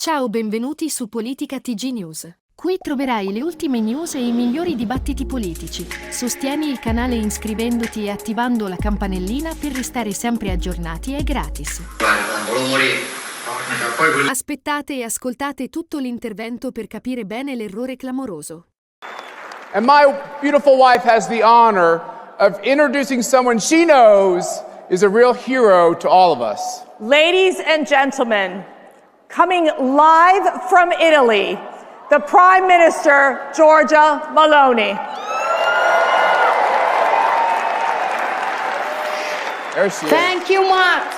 Ciao, benvenuti su Politica TG News. Qui troverai le ultime news e i migliori dibattiti politici. Sostieni il canale iscrivendoti e attivando la campanellina per restare sempre aggiornati e gratis. Aspettate e ascoltate tutto l'intervento per capire bene l'errore clamoroso. And my beautiful wife has the honor of introducing someone she knows is a real hero to all of us. Ladies and gentlemen, coming live from Italy, the Prime Minister, Giorgia Meloni. There she is. Thank you much.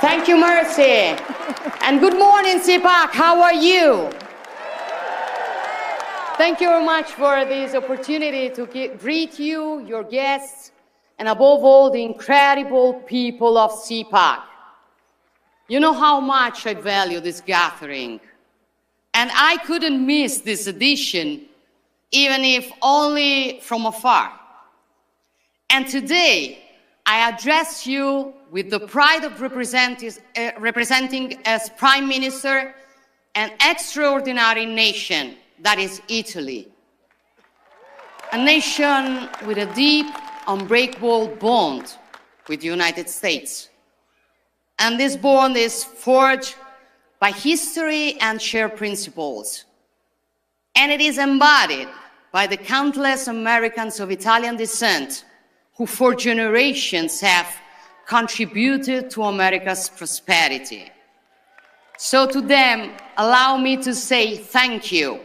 Thank you, Mercy. And good morning, Sipak. How are you? Thank you very much for this opportunity to greet you, your guests, and above all, the incredible people of CPAC. You know how much I value this gathering, and I couldn't miss this edition, even if only from afar. And today, I address you with the pride of representing as Prime Minister an extraordinary nation, that is Italy. A nation with a deep, unbreakable bond with the United States. And this bond is forged by history and shared principles. And it is embodied by the countless Americans of Italian descent who for generations have contributed to America's prosperity. So to them, allow me to say thank you.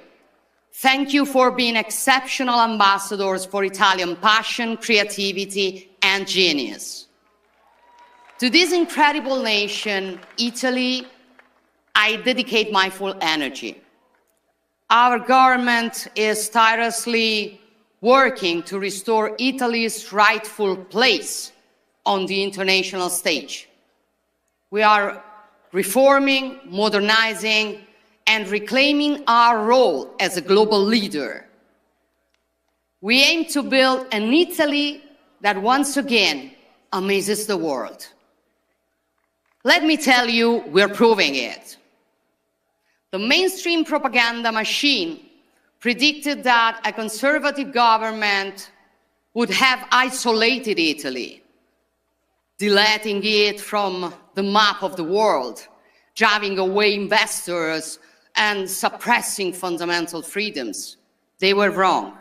Thank you for being exceptional ambassadors for Italian passion, creativity, and genius. To this incredible nation, Italy, I dedicate my full energy. Our government is tirelessly working to restore Italy's rightful place on the international stage. We are reforming, modernizing, and reclaiming our role as a global leader. We aim to build an Italy that once again amazes the world. Let me tell you, we're proving it. The mainstream propaganda machine predicted that a conservative government would have isolated Italy, deleting it from the map of the world, driving away investors, and suppressing fundamental freedoms. They were wrong.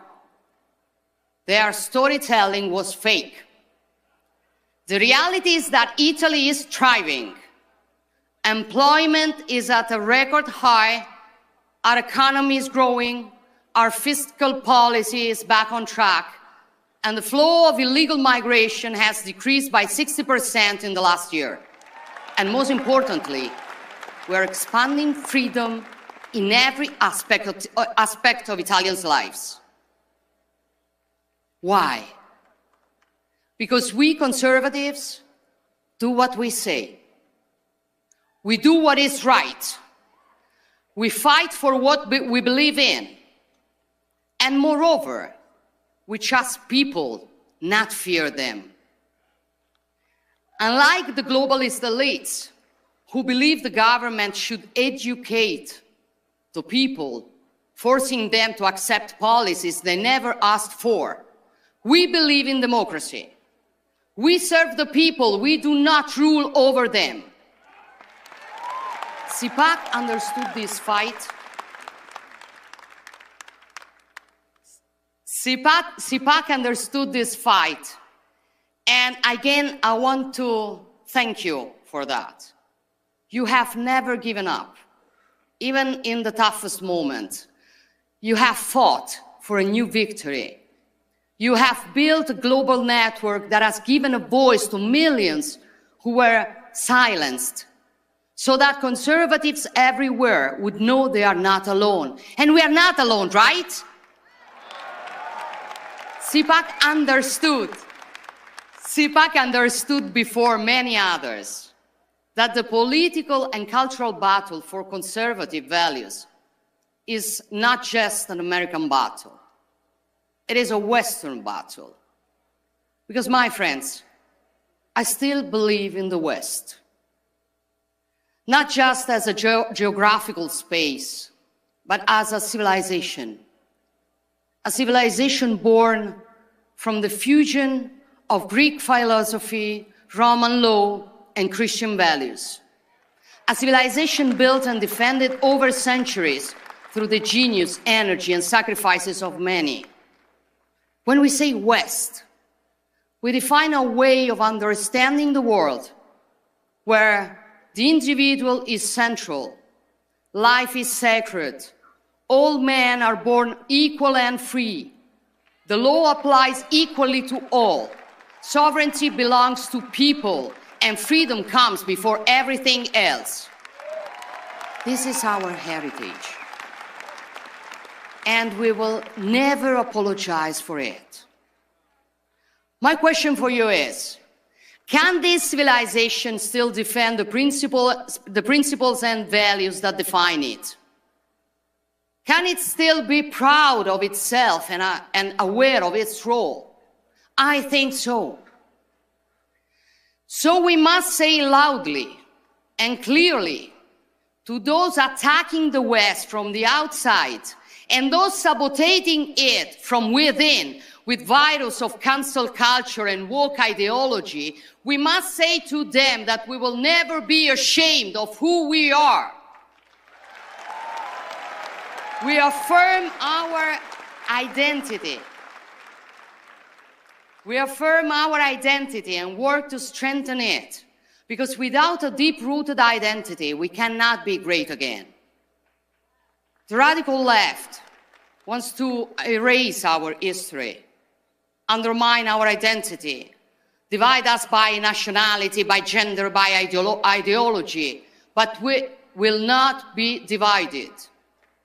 Their storytelling was fake. The reality is that Italy is thriving. Employment is at a record high, our economy is growing, our fiscal policy is back on track, and the flow of illegal migration has decreased by 60% in the last year. And most importantly, we're expanding freedom in every aspect of Italians' lives. Why? Because we conservatives do what we say. We do what is right. We fight for what we believe in. And moreover, we trust people, not fear them. Unlike the globalist elites who believe the government should educate the people, forcing them to accept policies they never asked for, we believe in democracy. We serve the people, we do not rule over them. CPAC understood this fight. CPAC understood this fight. And again, I want to thank you for that. You have never given up, even in the toughest moment. You have fought for a new victory. You have built a global network that has given a voice to millions who were silenced, so that conservatives everywhere would know they are not alone. And we are not alone, right? CPAC understood before many others that the political and cultural battle for conservative values is not just an American battle. It is a Western battle. Because, my friends, I still believe in the West. not just as a geographical space, but as a civilization born from the fusion of Greek philosophy, Roman law, and Christian values. A civilization built and defended over centuries through the genius, energy, and sacrifices of many. When we say West, we define a way of understanding the world where the individual is central, life is sacred, all men are born equal and free, the law applies equally to all, sovereignty belongs to people, and freedom comes before everything else. This is our heritage, and we will never apologize for it. My question for you is, can this civilization still defend the principles and values that define it? Can it still be proud of itself and aware of its role? I think so. So we must say loudly and clearly to those attacking the West from the outside and those sabotaging it from within with virus of cancel culture and woke ideology, we must say to them that we will never be ashamed of who we are. We affirm our identity. We affirm our identity and work to strengthen it, because without a deep-rooted identity, we cannot be great again. The radical left wants to erase our history, undermine our identity, divide us by nationality, by gender, by ideology, but we will not be divided,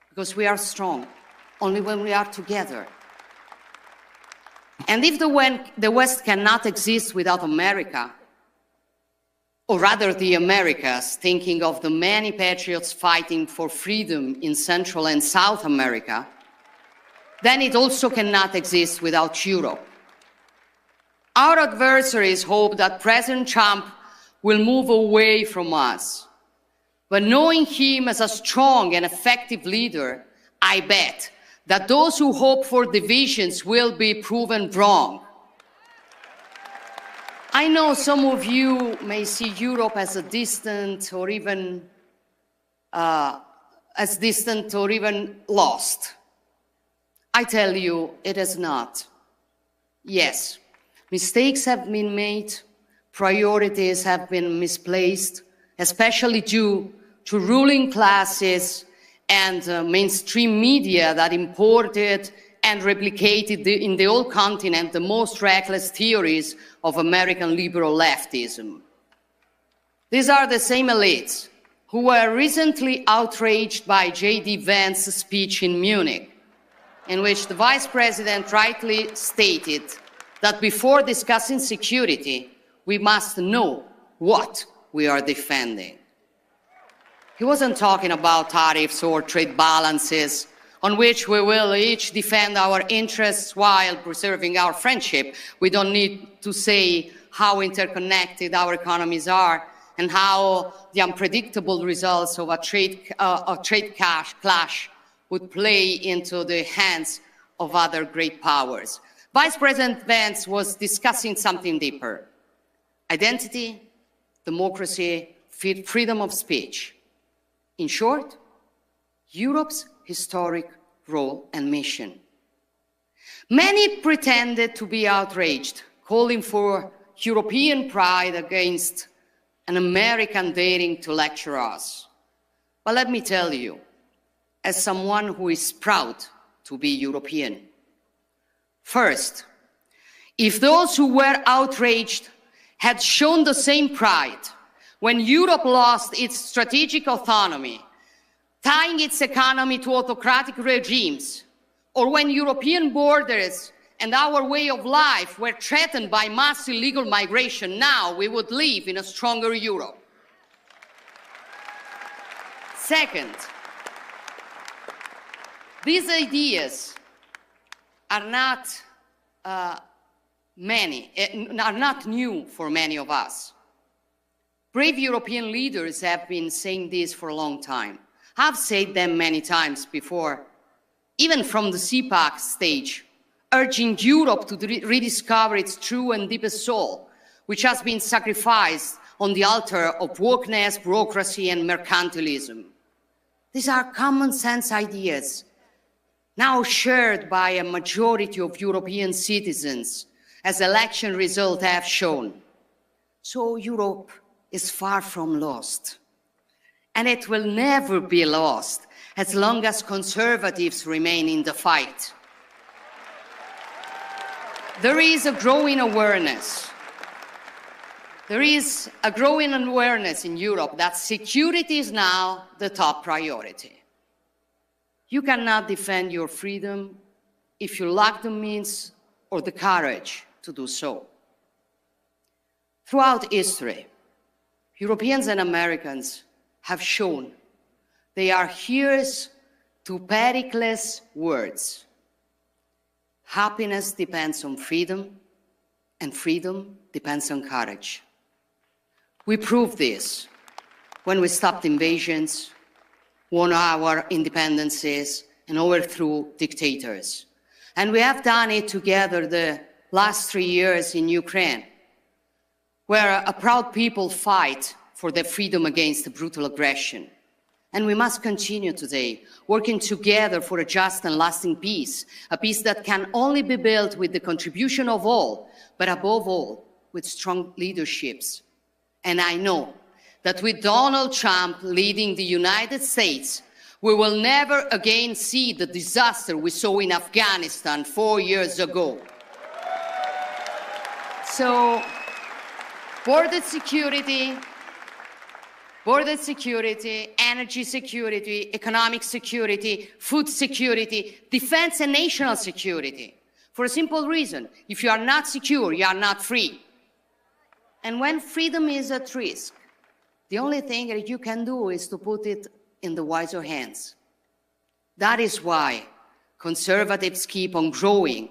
because we are strong only when we are together. And if the West cannot exist without America, or rather the Americas, thinking of the many patriots fighting for freedom in Central and South America, then it also cannot exist without Europe. Our adversaries hope that President Trump will move away from us. But knowing him as a strong and effective leader, I bet that those who hope for divisions will be proven wrong. I know some of you may see Europe as a distant or even lost. I tell you, it is not. Yes, mistakes have been made, priorities have been misplaced, especially due to ruling classes and mainstream media that imported and replicated in the whole continent the most reckless theories of American liberal leftism. These are the same elites who were recently outraged by J.D. Vance's speech in Munich, in which the Vice President rightly stated that before discussing security, we must know what we are defending. He wasn't talking about tariffs or trade balances on which we will each defend our interests while preserving our friendship. We don't need to say how interconnected our economies are and how the unpredictable results of a trade clash would play into the hands of other great powers. Vice President Vance was discussing something deeper: identity, democracy, freedom of speech. In short, Europe's historic role and mission. Many pretended to be outraged, calling for European pride against an American daring to lecture us. But let me tell you, as someone who is proud to be European, first, if those who were outraged had shown the same pride when Europe lost its strategic autonomy, tying its economy to autocratic regimes, or when European borders and our way of life were threatened by mass illegal migration, now we would live in a stronger Europe. Second, these ideas are not new for many of us. Brave European leaders have been saying this for a long time. I've said them many times before, even from the CPAC stage, urging Europe to rediscover its true and deepest soul, which has been sacrificed on the altar of wokeness, bureaucracy, and mercantilism. These are common sense ideas, now shared by a majority of European citizens, as election results have shown. So Europe is far from lost, and it will never be lost as long as conservatives remain in the fight. There is a growing awareness. There is a growing awareness in Europe that security is now the top priority. You cannot defend your freedom if you lack the means or the courage to do so. Throughout history, Europeans and Americans have shown they are hearers to Pericles' words. Happiness depends on freedom, and freedom depends on courage. We proved this when we stopped invasions, won our independences, and overthrew dictators. And we have done it together the last 3 years in Ukraine, where a proud people fight for their freedom against the brutal aggression. And we must continue today, working together for a just and lasting peace, a peace that can only be built with the contribution of all, but above all, with strong leaderships. And I know that with Donald Trump leading the United States, we will never again see the disaster we saw in Afghanistan 4 years ago. So, border security, energy security, economic security, food security, defense and national security. For a simple reason, if you are not secure, you are not free. And when freedom is at risk, the only thing that you can do is to put it in the wiser hands. That is why conservatives keep on growing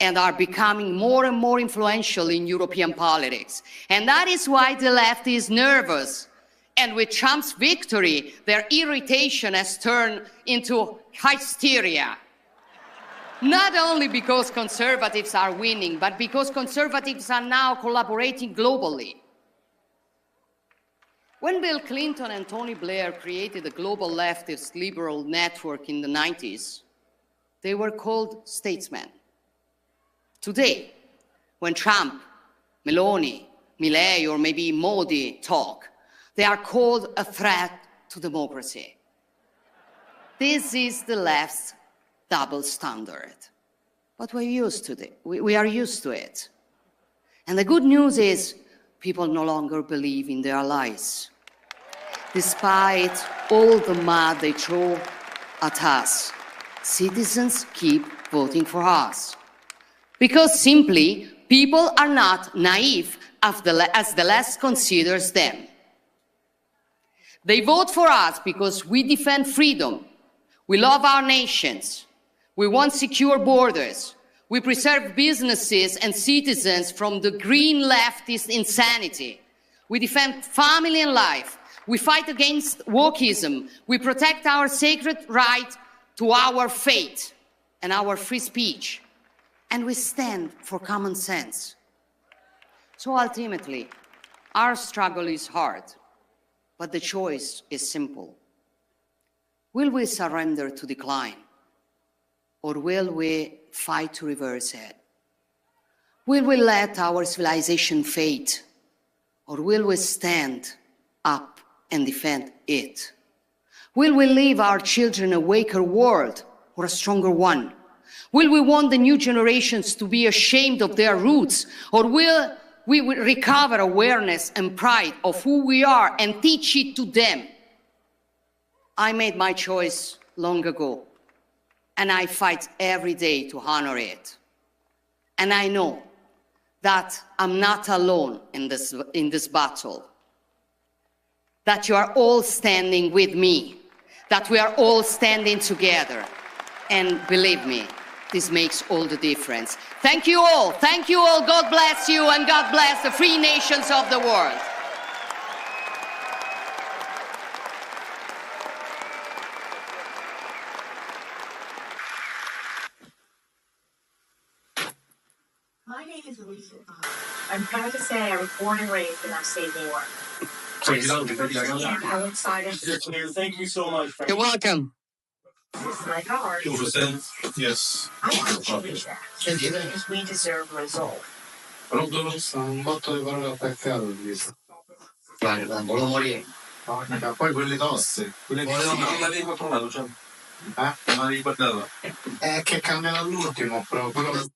and are becoming more and more influential in European politics. And that is why the left is nervous. And with Trump's victory, their irritation has turned into hysteria. Not only because conservatives are winning, but because conservatives are now collaborating globally. When Bill Clinton and Tony Blair created the global leftist liberal network in the 90s, they were called statesmen. Today, when Trump, Meloni, Milei, or maybe Modi talk, they are called a threat to democracy. This is the left's double standard. But we're used to it. We are used to it. And the good news is people no longer believe in their lies. Despite all the mud they throw at us, citizens keep voting for us. Because simply, people are not naive as the left considers them. They vote for us because we defend freedom. We love our nations. We want secure borders. We preserve businesses and citizens from the green leftist insanity. We defend family and life. We fight against wokeism. We protect our sacred right to our faith and our free speech. And we stand for common sense. So ultimately, our struggle is hard, but the choice is simple. Will we surrender to decline? Or will we fight to reverse it? Will we let our civilization fade? Or will we stand up and defend it? Will we leave our children a weaker world or a stronger one? Will we want the new generations to be ashamed of their roots? Or will we recover awareness and pride of who we are and teach it to them? I made my choice long ago, and I fight every day to honor it. And I know that I'm not alone in this battle, that you are all standing with me, that we are all standing together. And believe me, this makes all the difference. Thank you all. Thank you all. God bless you, and God bless the free nations of the world. I'm proud to say I was born and raised in upstate New York. And I'm excited. Thank you so much. You're welcome. This is my heart. Yes. I want to change that. Because we deserve a result. Pronto? Sono un botto di parole attaccate. Guarda, volevo morire. No, poi quelle tosse. Quelle non l'avevi controllato, cioè. Non l'avevi guardato. Che cambia dall'ultimo, però quello